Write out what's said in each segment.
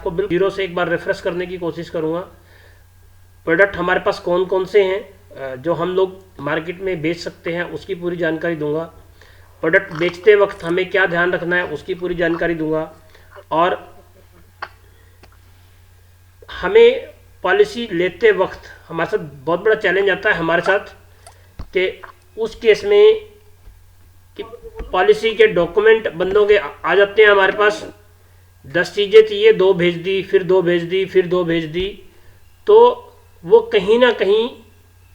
आपको बिल्कुल जीरो से एक बार रिफ्रेश करने की कोशिश करूँगा। प्रोडक्ट हमारे पास कौन कौन से हैं जो हम लोग मार्केट में बेच सकते हैं उसकी पूरी जानकारी दूंगा। प्रोडक्ट बेचते वक्त हमें क्या ध्यान रखना है उसकी पूरी जानकारी दूंगा। और हमें पॉलिसी लेते वक्त हमारे साथ बहुत बड़ा चैलेंज आता है हमारे साथ कि उस केस में कि पॉलिसी के डॉक्यूमेंट बंदों के आ जाते हैं हमारे पास, 10 चीज़ें चाहिए, 2 भेज दी, फिर 2 भेज दी, फिर 2 भेज दी, तो वो कहीं ना कहीं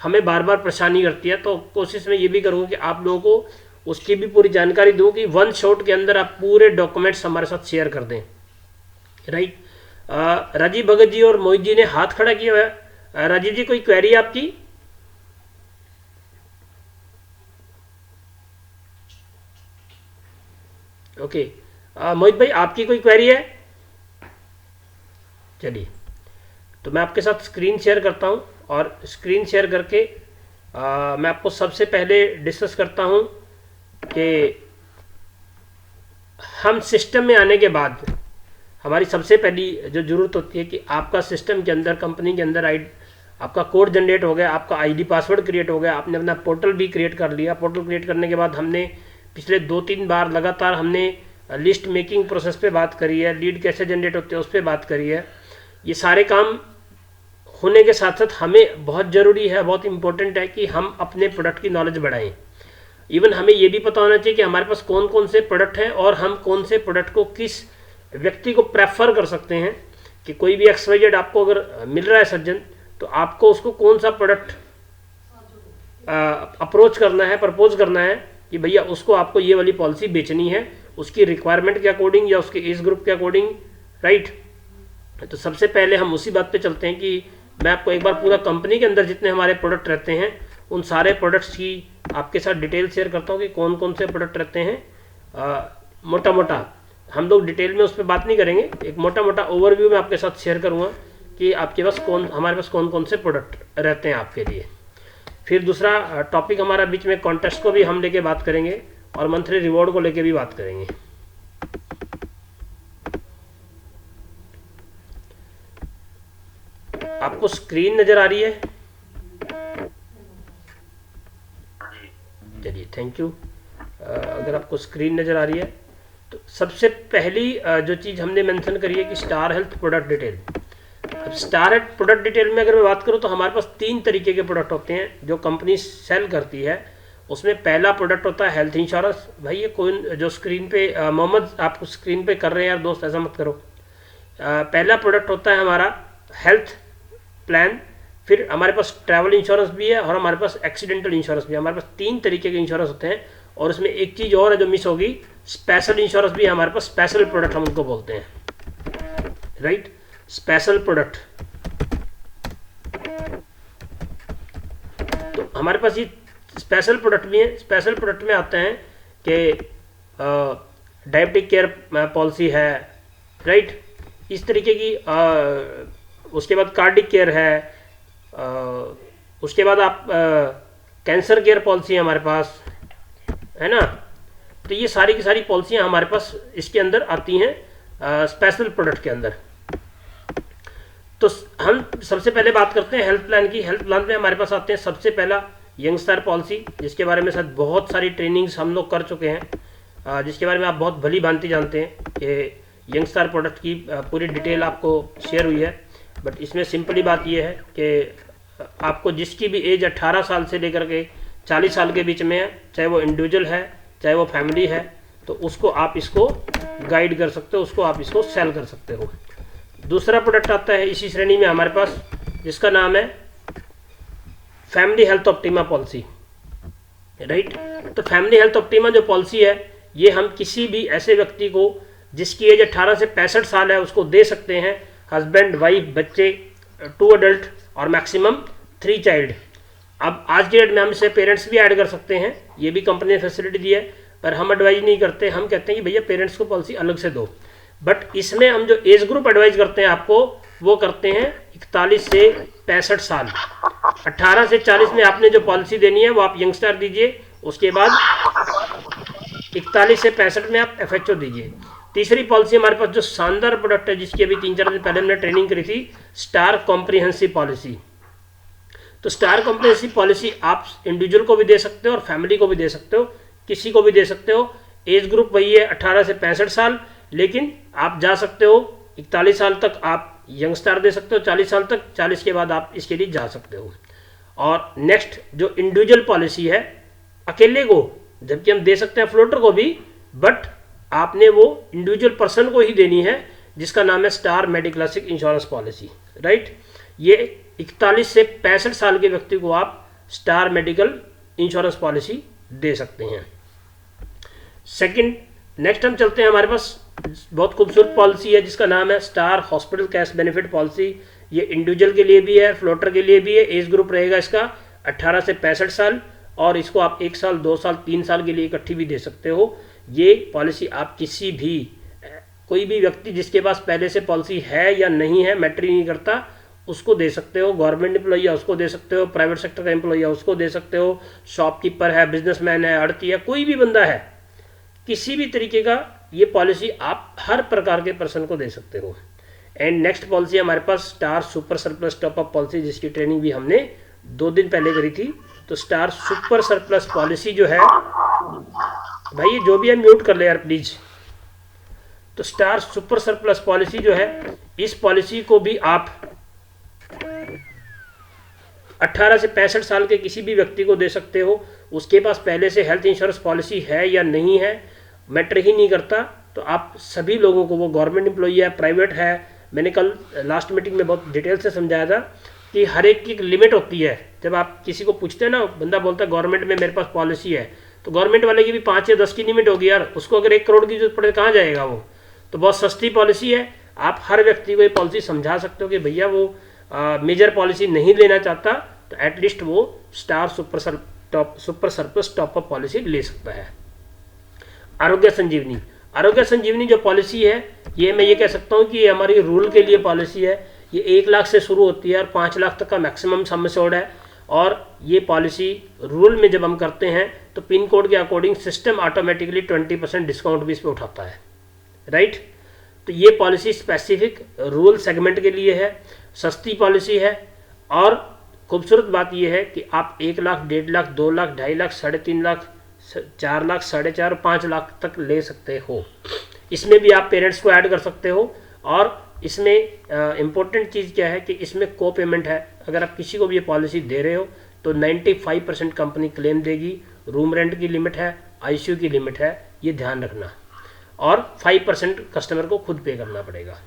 हमें बार बार परेशानी करती है। तो कोशिश में ये भी करूँगा कि आप लोगों को उसकी भी पूरी जानकारी दूँ कि वन शॉट के अंदर आप पूरे डॉक्यूमेंट्स हमारे साथ शेयर कर दें। राइट। राजीव भगत जी और मोहित जी ने हाथ खड़ा किया हुआ है। राजीव जी कोई क्वेरी है आपकी? ओके। मोहित भाई आपकी कोई क्वेरी है? चलिए, तो मैं आपके साथ स्क्रीन शेयर करता हूं और स्क्रीन शेयर करके मैं आपको सबसे पहले डिस्कस करता हूं कि हम सिस्टम में आने के बाद हमारी सबसे पहली जो ज़रूरत होती है कि आपका सिस्टम के अंदर, कंपनी के अंदर आपका कोड जनरेट हो गया, आपका आईडी पासवर्ड क्रिएट हो गया, आपने अपना पोर्टल भी क्रिएट कर लिया। पोर्टल क्रिएट करने के बाद हमने पिछले 2-3 बार लगातार हमने लिस्ट मेकिंग प्रोसेस पे बात करी है, लीड कैसे जनरेट होते हैं उस पर बात करी है। ये सारे काम होने के साथ साथ हमें बहुत ज़रूरी है, बहुत इंपॉर्टेंट है कि हम अपने प्रोडक्ट की नॉलेज बढ़ाएं। इवन हमें ये भी पता होना चाहिए कि हमारे पास कौन कौन से प्रोडक्ट हैं और हम कौन से प्रोडक्ट को किस व्यक्ति को प्रेफर कर सकते हैं। कि कोई भी XYZ आपको अगर मिल रहा है सज्जन, तो आपको उसको कौन सा प्रोडक्ट अप्रोच करना है, प्रपोज करना है कि भैया उसको आपको ये वाली पॉलिसी बेचनी है, उसकी रिक्वायरमेंट के अकॉर्डिंग या उसके एज ग्रुप के अकॉर्डिंग। राइट। तो सबसे पहले हम उसी बात पे चलते हैं कि मैं आपको एक बार पूरा कंपनी के अंदर जितने हमारे प्रोडक्ट रहते हैं उन सारे प्रोडक्ट्स की आपके साथ डिटेल शेयर करता हूँ कि कौन कौन से प्रोडक्ट रहते हैं। मोटा मोटा हम लोग डिटेल में उस पर बात नहीं करेंगे, एक मोटा मोटा ओवरव्यू में आपके साथ शेयर करूँगा कि आपके पास हमारे पास कौन कौन से प्रोडक्ट रहते हैं आपके लिए। फिर दूसरा टॉपिक हमारा बीच में कॉन्टेस्ट को भी हम लेके बात करेंगे और मंथली रिवॉर्ड को लेके भी बात करेंगे। आपको स्क्रीन नजर आ रही है? चलिए, थैंक यू। अगर आपको स्क्रीन नजर आ रही है तो सबसे पहली जो चीज़ हमने मेंशन करी है कि स्टार हेल्थ प्रोडक्ट डिटेल। अब स्टार हेल्थ प्रोडक्ट डिटेल में अगर मैं बात करूं तो हमारे पास 3 तरीके के प्रोडक्ट होते हैं जो कंपनी सेल करती है। उसमें पहला प्रोडक्ट होता है हेल्थ इंश्योरेंस। भाई ये कौन जो स्क्रीन पे मोहम्मद आप स्क्रीन पे कर रहे हैं यार दोस्त, ऐसा मत करो। पहला प्रोडक्ट होता है हमारा हेल्थ प्लान। फिर हमारे पास ट्रैवल इंश्योरेंस भी है और हमारे पास एक्सीडेंटल इंश्योरेंस भी है। हमारे पास 3 तरीके के इंश्योरेंस होते हैं। और इसमें एक चीज़ और है जो मिस होगी, स्पेशल इंश्योरेंस भी है हमारे पास। स्पेशल प्रोडक्ट हम उनको बोलते हैं। राइट। स्पेशल प्रोडक्ट, तो हमारे पास ये स्पेशल प्रोडक्ट भी है। स्पेशल प्रोडक्ट में आते हैं कि डायबिटिक केयर पॉलिसी है। राइट। इस तरीके की उसके बाद कार्डिक केयर है। उसके बाद आप कैंसर केयर पॉलिसी है हमारे पास, है ना। तो ये सारी की सारी पॉलिसियाँ हमारे पास इसके अंदर आती हैं स्पेशल प्रोडक्ट के अंदर। तो हम सबसे पहले बात करते हैं हेल्थ प्लान की। हेल्थ प्लान में हमारे पास आते हैं सबसे पहला यंगस्टार पॉलिसी, जिसके बारे में शायद बहुत सारी ट्रेनिंग्स हम लोग कर चुके हैं, जिसके बारे में आप बहुत भली भांति जानते हैं कि यंगस्टार प्रोडक्ट की पूरी डिटेल आपको शेयर हुई है। बट इसमें सिंपली बात यह है कि आपको जिसकी भी एज 18 साल से लेकर के 40 साल के बीच में है, चाहे वो इंडिविजुअल है चाहे वो फैमिली है, तो उसको आप इसको गाइड कर सकते हो, उसको आप इसको सेल कर सकते हो। दूसरा प्रोडक्ट आता है इसी श्रेणी में हमारे पास, जिसका नाम है family health optima policy. Right. तो फैमिली हेल्थ ऑप्टिमा जो पॉलिसी है ये हम किसी भी ऐसे व्यक्ति को जिसकी एज 18 से 65 साल है उसको दे सकते हैं। हस्बैंड, वाइफ, बच्चे, 2 अडल्ट और मैक्सिमम 3 चाइल्ड। अब आज के डेट में हम इसे पेरेंट्स भी ऐड कर सकते हैं, ये भी कंपनी ने फैसिलिटी दी है, पर हम एडवाइज नहीं करते। हम कहते हैं कि भैया पेरेंट्स को पॉलिसी अलग से दो। बट इसमें हम जो एज ग्रुप एडवाइज करते हैं आपको, वो करते हैं 41 से 65 साल। 18 से 40 में आपने जो पॉलिसी देनी है वो आप यंगस्टर दीजिए। उसके बाद 41 से 65 में आप FHO दीजिए। तीसरी पॉलिसी हमारे पास जो शानदार प्रोडक्ट है, जिसकी अभी 3-4 दिन पहले हमने ट्रेनिंग करी थी, स्टार कॉम्प्रिहेंसिव पॉलिसी। तो स्टार कॉम्प्रिहेंसिव पॉलिसी आप इंडिविजुअल को भी दे सकते हो और फैमिली को भी दे सकते हो, किसी को भी दे सकते हो। एज ग्रुप वही है 18 से 65 साल, लेकिन आप जा सकते हो 41 साल तक आप यंग स्टार दे सकते हो, 40 साल तक, 40 के बाद आप इसके लिए जा सकते हो। और नेक्स्ट जो इंडिविजुअल पॉलिसी है, अकेले को जबकि हम दे सकते हैं फ्लोटर को भी, बट आपने वो इंडिविजुअल पर्सन को ही देनी है, जिसका नाम है star Mediclassic insurance policy, right. ये 41 से 65 साल के व्यक्ति को आप स्टार मेडिकल इंश्योरेंस पॉलिसी दे सकते हैं। सेकंड, नेक्स्ट हम चलते हैं, हमारे पास बहुत खूबसूरत पॉलिसी है जिसका नाम है star hospital cash benefit policy. ये इंडिविजुअल के लिए भी है, फ्लोटर के लिए भी है। एज ग्रुप रहेगा इसका 18 से 65 साल, और इसको आप 1 साल, 2 साल, 3 साल के लिए इकट्ठी भी दे सकते हो। ये पॉलिसी आप किसी भी, कोई भी व्यक्ति जिसके पास पहले से पॉलिसी है या नहीं है, मैटर नहीं करता, उसको दे सकते हो। गवर्नमेंट एम्प्लॉई है उसको दे सकते हो, प्राइवेट सेक्टर का एम्प्लॉई है उसको दे सकते हो, शॉपकीपर है, बिजनेसमैन है, आड़ती है, कोई भी बंदा है, किसी भी तरीके का ये पॉलिसी आप हर प्रकार के पर्सन को दे सकते हो। एंड नेक्स्ट पॉलिसी हमारे पास star super surplus top up policy, जिसकी ट्रेनिंग भी हमने 2 दिन पहले करी थी। तो स्टार सुपर सरप्लस पॉलिसी जो है, भाई ये जो भी है म्यूट कर ले यार प्लीज। तो स्टार सुपर सरप्लस पॉलिसी जो है, इस पॉलिसी को भी आप 18 से 65 साल के किसी भी व्यक्ति को दे सकते हो। उसके पास पहले से हेल्थ इंश्योरेंस पॉलिसी है या नहीं है, मैटर ही नहीं करता। तो आप सभी लोगों को, वो गवर्नमेंट एम्प्लॉई है, प्राइवेट है, मैंने कल लास्ट मीटिंग में बहुत डिटेल से समझाया था कि हर एक की एक लिमिट होती है। जब आप किसी को पूछते हैं ना, बंदा बोलता है गवर्नमेंट में मेरे पास पॉलिसी है, तो गवर्नमेंट वाले की भी 5 या 10 की लिमिट होगी यार, उसको अगर 1 करोड़ की जरूरत पड़े कहाँ जाएगा वो। तो बहुत सस्ती पॉलिसी है, आप हर व्यक्ति को ये पॉलिसी समझा सकते हो कि भैया वो मेजर पॉलिसी नहीं लेना चाहता, तो एटलीस्ट वो star super surplus top up policy ले सकता है। आरोग्य संजीवनी, आरोग्य संजीवनी जो पॉलिसी है, ये मैं ये कह सकता हूँ कि ये हमारी रूरल के लिए पॉलिसी है। ये 1 लाख से शुरू होती है और 5 लाख तक का मैक्सिमम सम एश्योर्ड है। और ये पॉलिसी रूरल में जब हम करते हैं तो पिन कोड के अकॉर्डिंग सिस्टम ऑटोमेटिकली 20% डिस्काउंट भी इस पर उठाता है, राइट। तो ये पॉलिसी स्पेसिफिक रूरल सेगमेंट के लिए है, सस्ती पॉलिसी है। और खूबसूरत बात यह है कि आप 1 लाख, 1.5 लाख, 2 लाख, 2.5 लाख, 3.5 लाख, 4 लाख, 4.5, 5 लाख तक ले सकते हो। इसमें भी आप पेरेंट्स को ऐड कर सकते हो। और इसमें इम्पोर्टेंट चीज़ क्या है कि इसमें को पेमेंट है। अगर आप किसी को भी ये पॉलिसी दे रहे हो तो 95% कंपनी क्लेम देगी। रूम रेंट की लिमिट है, आईसीयू की लिमिट है, ये ध्यान रखना। और 5% कस्टमर को खुद पे करना पड़ेगा।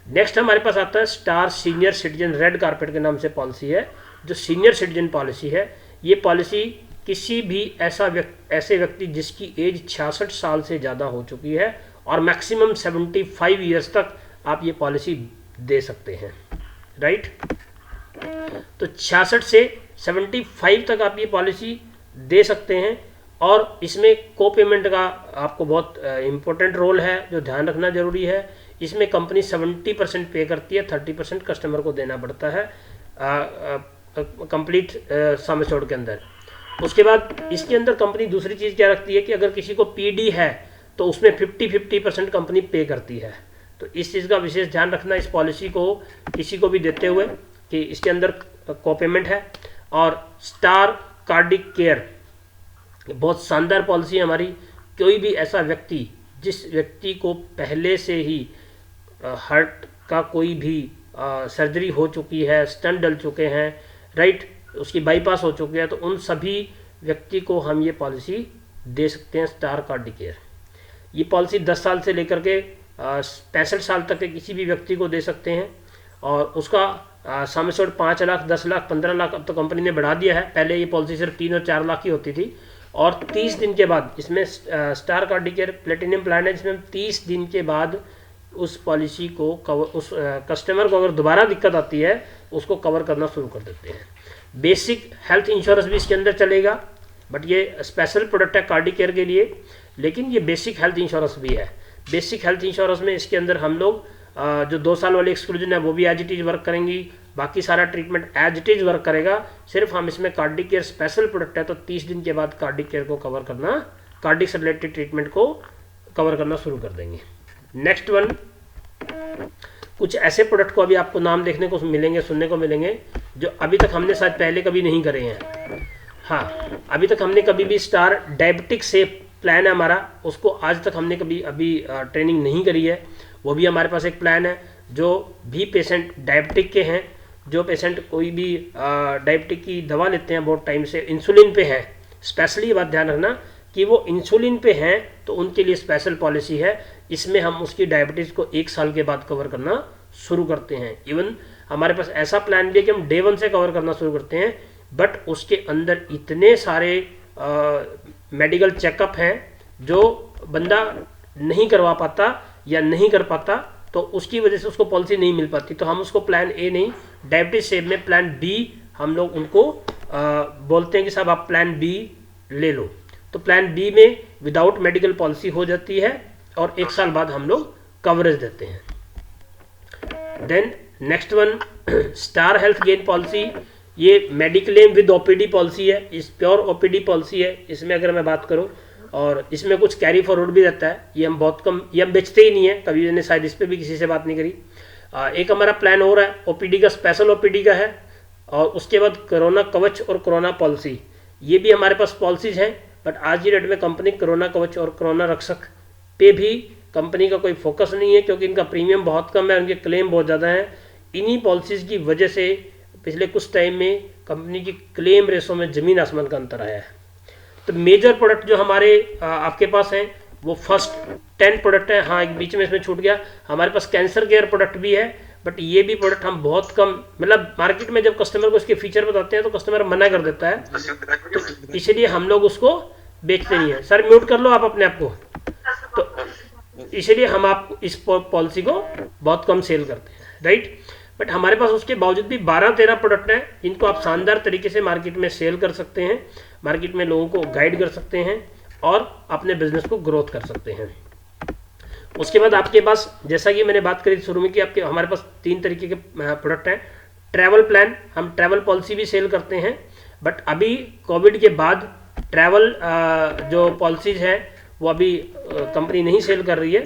नेक्स्ट हमारे पास आता है star senior citizen red carpet के नाम से पॉलिसी है। जो सीनियर सिटीजन पॉलिसी है, ये पॉलिसी किसी भी ऐसे व्यक्ति जिसकी एज 66 साल से ज़्यादा हो चुकी है और मैक्सिमम 75 ईयर्स तक आप ये पॉलिसी दे सकते हैं, राइट। तो 66 से 75 तक आप ये पॉलिसी दे सकते हैं। और इसमें को पेमेंट का आपको बहुत इम्पोर्टेंट रोल है, जो ध्यान रखना जरूरी है। इसमें कंपनी 70% पे करती है, 30% कस्टमर को देना पड़ता है कंप्लीट सम एश्योर्ड के अंदर। उसके बाद इसके अंदर कंपनी दूसरी चीज़ क्या रखती है कि अगर किसी को पीडी है तो उसमें 50% कंपनी पे करती है। तो इस चीज़ का विशेष ध्यान रखना इस पॉलिसी को किसी को भी देते हुए कि इसके अंदर को पेमेंट है। और स्टार कार्डिक केयर बहुत शानदार पॉलिसी है हमारी। कोई भी ऐसा व्यक्ति जिस व्यक्ति को पहले से ही हार्ट का कोई भी सर्जरी हो चुकी है, स्टंट डल चुके हैं, राइट, उसकी बाईपास हो चुकी है, तो उन सभी व्यक्ति को हम ये पॉलिसी दे सकते हैं स्टार कार्डिक केयर। ये पॉलिसी 10 साल से लेकर के 65 साल तक के किसी भी व्यक्ति को दे सकते हैं। और उसका सम एश्योर्ड 5 लाख, 10 लाख, 15 लाख अब तो कंपनी ने बढ़ा दिया है। पहले ये पॉलिसी सिर्फ 3 और 4 लाख की होती थी। और 30 दिन के बाद इसमें star cardiac care platinum plan है, जिसमें 30 दिन के बाद उस पॉलिसी को कवर, उस कस्टमर को अगर दोबारा दिक्कत आती है उसको कवर करना शुरू कर देते हैं। बेसिक हेल्थ इंश्योरेंस भी इसके अंदर चलेगा, बट ये स्पेशल प्रोडक्ट है कार्डिक केयर के लिए, लेकिन ये बेसिक हेल्थ इंश्योरेंस भी है। बेसिक हेल्थ इंश्योरेंस में इसके अंदर हम लोग जो 2 साल वाली एक्सक्लूजन है वो भी एज इट इज़ वर्क करेंगी, बाकी सारा treatment as it is work करेगा। सिर्फ हम इसमें कार्डिक केयर स्पेशल प्रोडक्ट है तो 30 दिन के बाद कार्डिक केयर को कवर करना, कार्डिक से रिलेटेड ट्रीटमेंट को कवर करना शुरू कर देंगे। नेक्स्ट वन, कुछ ऐसे प्रोडक्ट को अभी आपको नाम देखने को मिलेंगे, सुनने को मिलेंगे, जो अभी तक हमने शायद पहले कभी नहीं करे हैं। हाँ, अभी तक हमने कभी भी स्टार डायबिटिक से प्लान है हमारा, उसको आज तक हमने कभी अभी ट्रेनिंग नहीं करी है। वो भी हमारे पास एक प्लान है। जो भी पेशेंट डायबिटिक के हैं, जो पेशेंट कोई भी डायबिटिक की दवा लेते हैं बहुत टाइम से, इंसुलिन पे हैं, स्पेशली ये बात ध्यान रखना कि वो इंसुलिन पे हैं तो उनके लिए स्पेशल पॉलिसी है। इसमें हम उसकी डायबिटीज़ को 1 साल के बाद कवर करना शुरू करते हैं। इवन हमारे पास ऐसा प्लान भी है कि हम डे 1 से कवर करना शुरू करते हैं, बट उसके अंदर इतने सारे मेडिकल चेकअप हैं जो बंदा नहीं करवा पाता या नहीं कर पाता, तो उसकी वजह से उसको पॉलिसी नहीं मिल पाती। तो हम उसको प्लान ए नहीं, डायबिटीज सेव में प्लान बी हम लोग उनको बोलते हैं कि साहब आप प्लान बी ले लो। तो प्लान बी में विदाउट मेडिकल पॉलिसी हो जाती है और 1 साल बाद हम लोग कवरेज देते हैं। Then next one, star health gain policy. ये मेडिक्लेम विद ओपीडी पॉलिसी है, इस प्योर ओपीडी पॉलिसी है। इसमें अगर मैं बात करूं, और इसमें कुछ कैरी फॉरवर्ड भी रहता है। ये हम बहुत कम, ये हम बेचते ही नहीं है, कभी मैंने शायद इस पर भी किसी से बात नहीं करी। एक हमारा प्लान हो रहा है ओपीडी का, स्पेशल ओपीडी का है, और उसके बाद कोरोना कवच और कोरोना पॉलिसी, ये भी हमारे पास पॉलिसीज हैं। बट आज की डेट में कंपनी कोरोना कवच और कोरोना रक्षक पे भी कंपनी का कोई फोकस नहीं है, क्योंकि इनका प्रीमियम बहुत कम है, उनके क्लेम बहुत ज़्यादा हैं। इन्हीं पॉलिसीज़ की वजह से पिछले कुछ टाइम में कंपनी की क्लेम रेशो में ज़मीन आसमान का अंतर आया है। तो मेजर प्रोडक्ट जो हमारे आपके पास हैं वो फर्स्ट 10 प्रोडक्ट हैं। हाँ, एक बीच में इसमें छूट गया, हमारे पास कैंसर केयर प्रोडक्ट भी है, बट ये भी प्रोडक्ट हम बहुत कम, मतलब मार्केट में जब कस्टमर को इसके फीचर बताते हैं तो कस्टमर मना कर देता है, तो इसलिए हम लोग उसको बेचते नहीं है। सर म्यूट कर लो आप अपने आप को। तो इसलिए हम आप इस पॉलिसी को बहुत कम सेल करते हैं, राइट। बट हमारे पास उसके बावजूद भी 12-13 प्रोडक्ट हैं जिनको आप शानदार तरीके से मार्केट में सेल कर सकते हैं, मार्केट में लोगों को गाइड कर सकते हैं और अपने बिजनेस को ग्रोथ कर सकते हैं। उसके बाद आपके पास, जैसा कि मैंने बात करी शुरू में कि आपके हमारे पास 3 तरीके के प्रोडक्ट हैं। ट्रैवल प्लान, हम ट्रैवल पॉलिसी भी सेल करते हैं, बट अभी कोविड के बाद ट्रैवल जो पॉलिसीज हैं वो अभी कंपनी नहीं सेल कर रही है।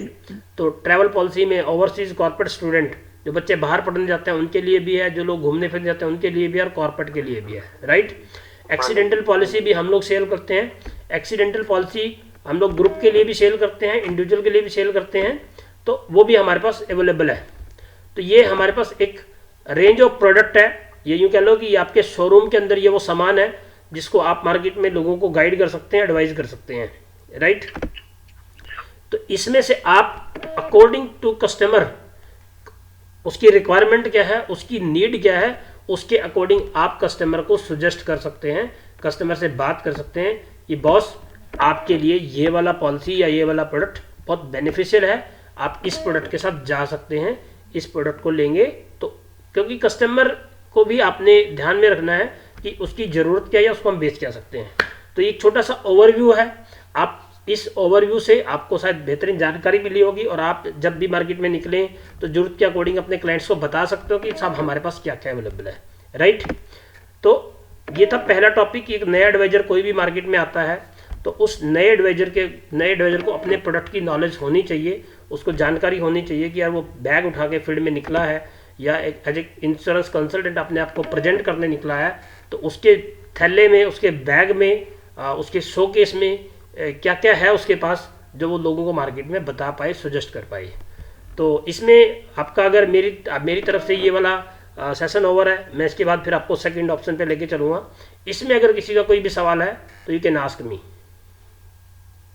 तो ट्रैवल पॉलिसी में ओवरसीज कॉर्पोरेट स्टूडेंट, जो बच्चे बाहर पढ़ने जाते हैं उनके लिए भी है, जो लोग घूमने फिरने जाते हैं उनके लिए भी है, और कॉर्पोरेट के लिए भी है, राइट। एक्सीडेंटल पॉलिसी भी हम लोग सेल करते हैं। एक्सीडेंटल पॉलिसी हम लोग ग्रुप के लिए भी सेल करते हैं, इंडिविजुअल के लिए भी सेल करते हैं, तो वो भी हमारे पास अवेलेबल है। तो ये हमारे पास एक रेंज ऑफ प्रोडक्ट है। ये यूँ कह लो कि आपके शोरूम के अंदर ये वो सामान है जिसको आप मार्केट में लोगों को गाइड कर सकते हैं, एडवाइज कर सकते हैं, राइट। तो इसमें से आप अकॉर्डिंग टू कस्टमर, उसकी रिक्वायरमेंट क्या है, उसकी नीड क्या है, उसके अकॉर्डिंग आप कस्टमर को सजेस्ट कर सकते हैं, कस्टमर से बात कर सकते हैं कि बॉस आपके लिए ये वाला पॉलिसी या ये वाला प्रोडक्ट बहुत बेनिफिशियल है, आप इस प्रोडक्ट के साथ जा सकते हैं, इस प्रोडक्ट को लेंगे तो। क्योंकि कस्टमर को भी आपने ध्यान में रखना है कि उसकी ज़रूरत क्या है या उसको हम बेच क्या सकते हैं। तो एक छोटा सा ओवरव्यू है। आप इस ओवरव्यू से आपको शायद बेहतरीन जानकारी मिली होगी, और आप जब भी मार्केट में निकलें तो जरूरत के अकॉर्डिंग अपने क्लाइंट्स को बता सकते हो कि साहब हमारे पास क्या क्या अवेलेबल है, राइट। तो ये था पहला टॉपिक। एक नया एडवाइजर कोई भी मार्केट में आता है तो उस नए एडवाइजर को अपने प्रोडक्ट की नॉलेज होनी चाहिए, उसको जानकारी होनी चाहिए कि यार वो बैग उठा के फील्ड में निकला है या एक एज ए इंश्योरेंस कंसल्टेंट अपने आप को प्रेजेंट करने निकला है, तो उसके थैले में, उसके बैग में, उसके शोकेस में क्या क्या है उसके पास जो वो लोगों को मार्केट में बता पाए, सजेस्ट कर पाए। तो इसमें आपका अगर मेरी तरफ से ये वाला सेशन ओवर है, मैं इसके बाद फिर आपको सेकंड ऑप्शन पे लेके चलूँगा। इसमें अगर किसी का कोई भी सवाल है तो यू कैन आस्क मी।